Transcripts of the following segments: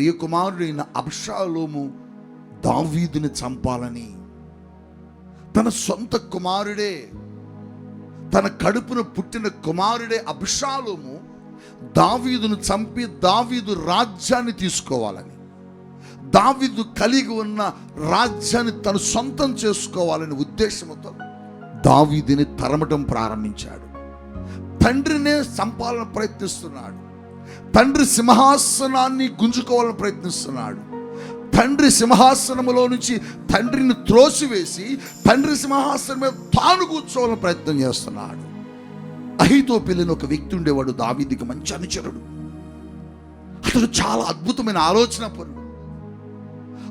ప్రియకుమారుడైన అబ్షాలోము దావీదుని చంపాలని, తన సొంత కుమారుడే, తన కడుపున పుట్టిన కుమారుడే అబ్షాలోము దావీదును చంపి దావీదు రాజ్యాన్ని తీసుకోవాలని, దావీదు కలిగి ఉన్న రాజ్యాన్ని తను సొంతం చేసుకోవాలని ఉద్దేశంతో దావీదుని తరమటం ప్రారంభించాడు. తండ్రినే చంపాలని ప్రయత్నిస్తున్నాడు. తండ్రి సింహాసనాన్ని గుంజుకోవాలని ప్రయత్నిస్తున్నాడు. తండ్రి సింహాసనములో నుంచి తండ్రిని త్రోసివేసి తండ్రి సింహాసనం మీద తాను కూర్చోవాలని ప్రయత్నం చేస్తున్నాడు. అహీతోపెలి ఒక వ్యక్తి ఉండేవాడు, దావీదుకి మంచి అనుచరుడు. అతడు చాలా అద్భుతమైన ఆలోచన పరుడు.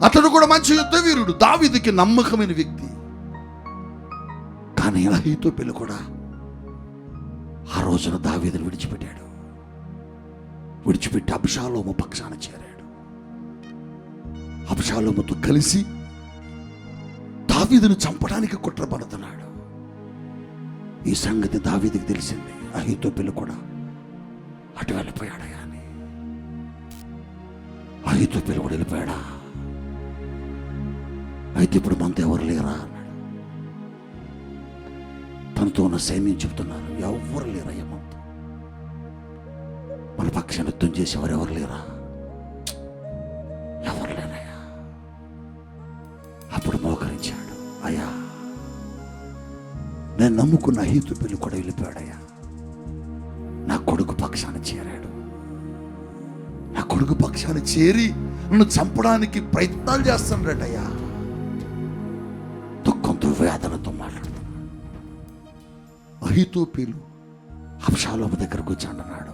అతడు కూడా మంచి యుద్ధ వీరుడు, దావీదుకి నమ్మకమైన వ్యక్తి. కానీ అహీతోపెలి కూడా ఆ రోజున దావీదును విడిచిపెట్టి అబ్షాలోము పక్షాన చేరాడు. అబ్షాలోముతో కలిసి దావీదును చంపడానికి కుట్రపడుతున్నాడు. ఈ సంగతి దావీదుకి తెలిసింది. అహీతోపెలి కూడా అటు వెళ్ళిపోయాడా అని. అహీతోపెలి కూడా వెళ్ళిపోయాడా? అయితే ఇప్పుడు మనతో ఎవరు లేరా అన్నాడు. తనతో ఉన్న సైన్యం చెప్తున్నారు, ఎవరు లేరయ్యా మనతో, మన పక్షాన్ని యుద్ధం చేసేవారు ఎవరు లేరా? ఎవరు లేరయ్యా. అప్పుడు మోకరించాడు, అయ్యా నేను నమ్ముకున్న అహీతోపెలి కూడా వెళ్ళిపోయాడయ్యా. నా కొడుకు పక్షాన చేరాడు. నా కొడుకు పక్షాన చేరి నన్ను చంపడానికి ప్రయత్నాలు చేస్తున్నాడయ్యా. దుఃఖంతో వేదనతో మాట్లాడుతున్నాడు. అహీతోపెలు అబ్షాలోము దగ్గరకు వచ్చి అన్నాడు.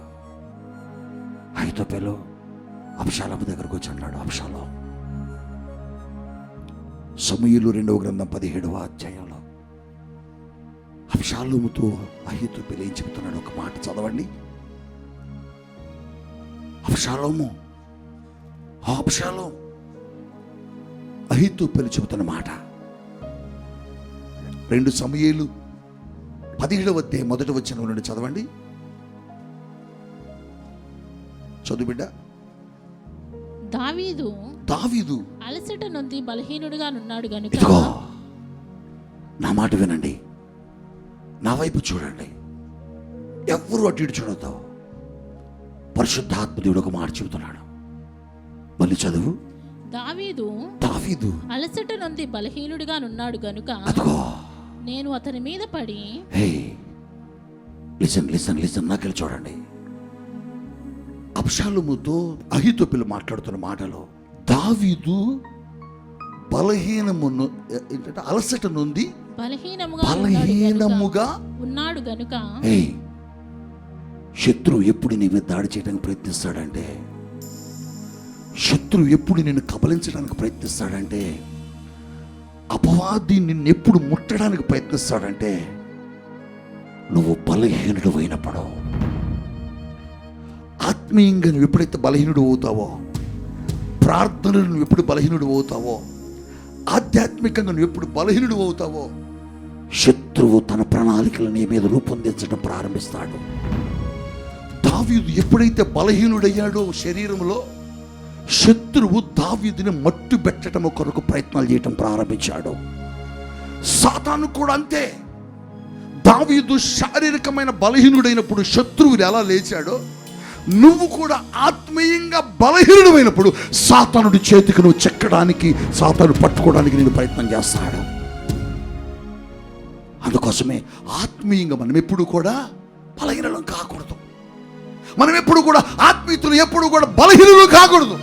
అహీతోపెలు అబ్షాలోము దగ్గరకు వచ్చి అన్నాడు, అబ్షాలోము, సమూయేలు 2వ గ్రంథం 17వ అధ్యాయంలో అబ్షాలోముతో అహీతోపెలు ఏం చెబుతున్నాడు ఒక మాట చదవండి. అబ్షాలోము అహీతోపెలు చెబుతున్న మాట 2 సమూయేలు 17వ అధ్యాయం 1వ వచనం నుండి చదవండి. చదువు బిడ్డ. దావీదు అలసట నొంది బలహీనుడిగా ఉన్నాడు గనుక. నా మాట వినండి, నా వైపు చూడండి, ఎవ్వరూ అటు ఇటు చూడతావు. పరిశుద్ధాత్మ దేవుడు ఒక మాట చెబుతున్నాడు. మళ్ళీ చదువు. దావీదు అలసట నొంది బలహీనుడిగా ఉన్నాడు గనుక నేను అతని మీద పడి. లిసన్ నాకెళ్ళి చూడండి. అబ్షాలోముతో అహీతోపెలు మాట్లాడుతున్న మాటలో దావీదు అలసట నుండి బలహీనముగా ఉన్నాడు గనుక. శత్రువు ఎప్పుడు నీ మీద దాడి చేయడానికి ప్రయత్నిస్తాడంటే, శత్రువు ఎప్పుడు నిన్ను కబలించడానికి ప్రయత్నిస్తాడంటే, అపవాది నిన్ను ఎప్పుడు ముట్టడానికి ప్రయత్నిస్తాడంటే, నువ్వు బలహీనుడు అయినప్పుడు. ఆత్మీయంగా నువ్వు ఎప్పుడైతే బలహీనుడు అవుతావో, ప్రార్థనలు నువ్వు ఎప్పుడు బలహీనుడు అవుతావో, ఆధ్యాత్మికంగా నువ్వు ఎప్పుడు బలహీనుడు అవుతావో, శత్రువు తన ప్రణాళికలు నీ మీద రూపొందించడం ప్రారంభిస్తాడు. దావీదు ఎప్పుడైతే బలహీనుడయ్యాడో శరీరంలో, శత్రువు దావీదుని మట్టు పెట్టడం కొరకు ప్రయత్నాలు చేయటం ప్రారంభించాడు. సాతాను కూడా అంతే. దావీదు శారీరకమైన బలహీనుడైనప్పుడు శత్రువులు ఎలా లేచాడో, నువ్వు కూడా ఆత్మీయంగా బలహీనుడైనప్పుడు సాతానుడి చేతికి నువ్వు చెక్కడానికి, సాతాను పట్టుకోవడానికి నేను ప్రయత్నం చేస్తాడు. అందుకోసమే ఆత్మీయంగా మనం ఎప్పుడు కూడా బలహీనం కాకూడదు. మనం ఎప్పుడు కూడా ఆత్మీయులు ఎప్పుడు కూడా బలహీనులు కాకూడదు.